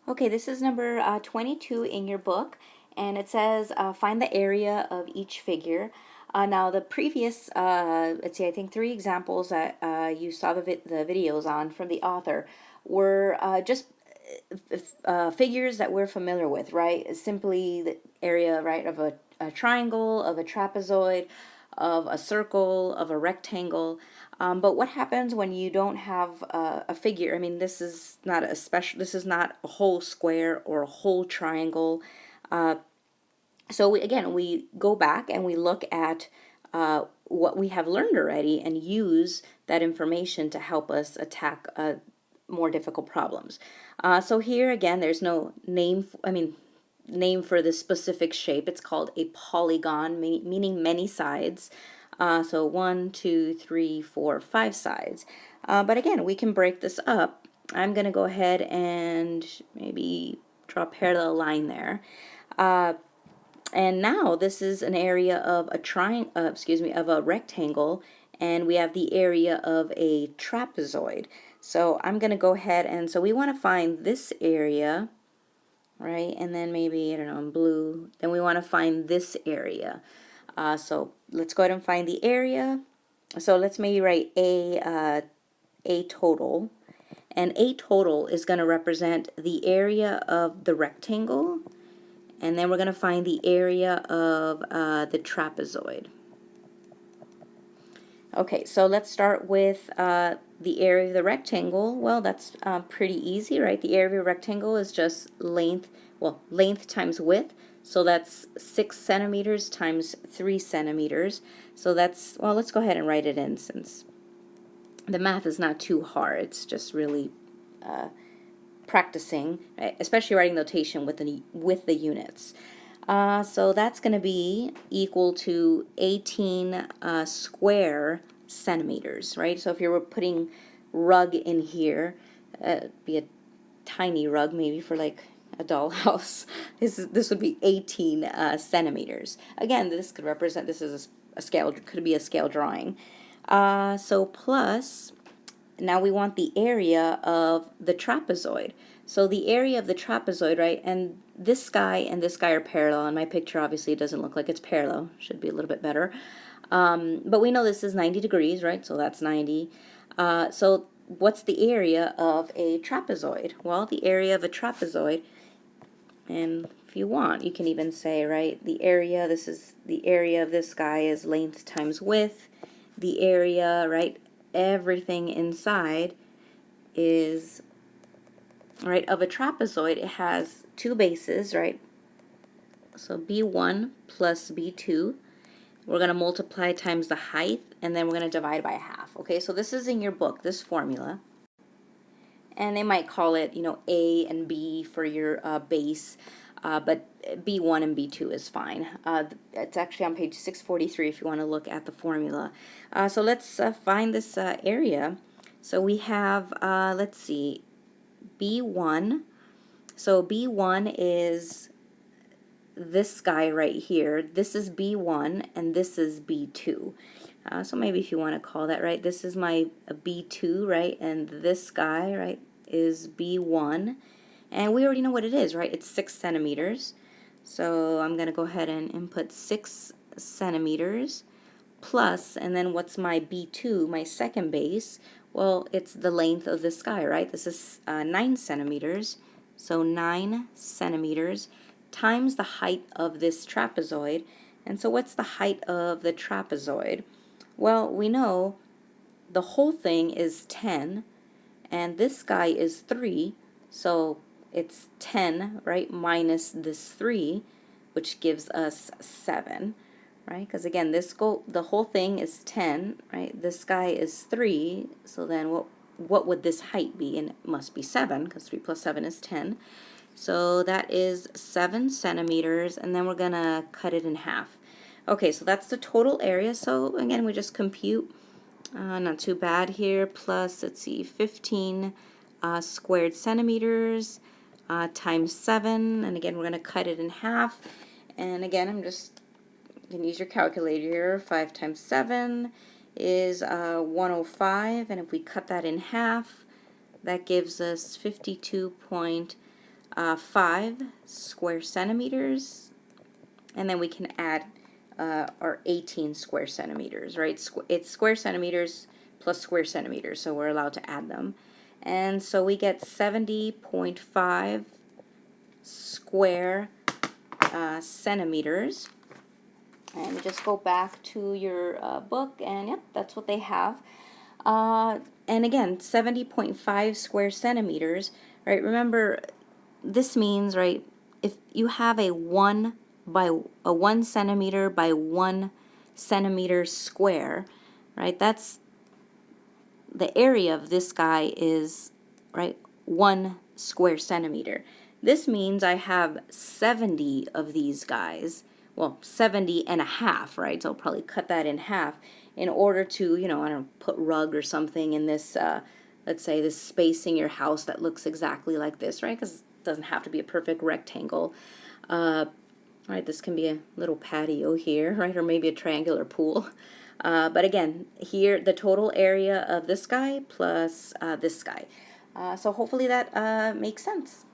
Okay, this is number 22 in your book, and it says find the area of each figure. Now, the previous, let's see, I think three examples that you saw the videos on from the author were just figures that we're familiar with, right? Simply the area, right, of a triangle, of a trapezoid, of a circle, of a rectangle. But what happens when you don't have a figure? I mean, this is not a special, this is not a whole square or a whole triangle. So again, we go back and we look at what we have learned already and use that information to help us attack more difficult problems. So here again, there's no name, name for this specific shape. It's called a polygon, meaning many sides. So 1, 2, 3, 4, 5 sides. But again, we can break this up. I'm going to go ahead and maybe draw a parallel line there. And now this is an area of a of a rectangle, and we have the area of a trapezoid. So I'm going to go ahead and so we want to find this area, right? And then maybe, I don't know, in blue. Then we want to find this area. So let's go ahead and find the area. So let's maybe write a total. And a total is going to represent the area of the rectangle, and then we're going to find the area of the trapezoid. Okay, so let's start with the area of the rectangle. Well, that's pretty easy, right? The area of a rectangle is just length, well, length times width. So that's 6 centimeters times 3 centimeters. So that's, well, let's go ahead and write it in since the math is not too hard. It's just really practicing, right? Especially writing notation with the units. So that's going to be equal to 18 square centimeters, right? So if you were putting rug in here, be a tiny rug maybe for like a dollhouse. This would be 18 centimeters. Again, this could represent, this is a scale, could be a scale drawing. So plus, now we want the area of the trapezoid. So the area of the trapezoid, right, and this guy are parallel. In my picture, obviously, it doesn't look like it's parallel. Should be a little bit better. But we know this is 90 degrees, right? So that's 90. So what's the area of a trapezoid? Well, the area of a trapezoid, and if you want, you can even say, right, the area, this is the area of this guy is length times width. The area, right, everything inside is, right, of a trapezoid. It has two bases, right? So B1 plus B2. We're going to multiply times the height, and then we're going to divide by half. Okay, so this is in your book, this formula. And they might call it, you know, A and B for your base, but B1 and B2 is fine. It's actually on page 643 if you want to look at the formula. So let's find this area. So we have, let's see, B1. So B1 is this guy right here. This is B1 and this is B2. So maybe if you want to call that, right, this is my B2, right, and this guy, right, is B1. And we already know what it is, right? It's 6 centimeters. So I'm going to go ahead and input 6 centimeters plus, and then what's my B2, my second base? Well, it's the length of this guy, right? This is 9 centimeters. So 9 centimeters times the height of this trapezoid. And so what's the height of the trapezoid? Well, we know the whole thing is 10, and this guy is 3, so it's 10, right, minus this 3, which gives us 7, right? Because again, the whole thing is 10, right? This guy is 3, so then what would this height be? And it must be 7, because 3 plus 7 is 10. So that is 7 centimeters, and then we're going to cut it in half. Okay, so that's the total area. So again, we just compute, not too bad here, plus, let's see, 15 squared centimeters times 7, and again, we're going to cut it in half. And again, you can use your calculator here. 5 times 7 is 105, and if we cut that in half, that gives us 52.5 5 square centimeters, and then we can add our 18 square centimeters, right? It's square centimeters plus square centimeters, so we're allowed to add them. And so we get 70.5 square centimeters. And just go back to your book, and yep, that's what they have. And again, 70.5 square centimeters, right? Remember, this means, right, if you have a 1 centimeter by 1 centimeter square, right, that's the area of this guy is, right, 1 square centimeter. This means I have 70 of these guys, well, 70 and a half, right? So I'll probably cut that in half in order to, you know, I don't know, put rug or something in this, let's say this space in your house that looks exactly like this, right? Because it doesn't have to be a perfect rectangle. Right, this can be a little patio here, right, or maybe a triangular pool. But again, here the total area of this guy plus this guy. So hopefully that makes sense.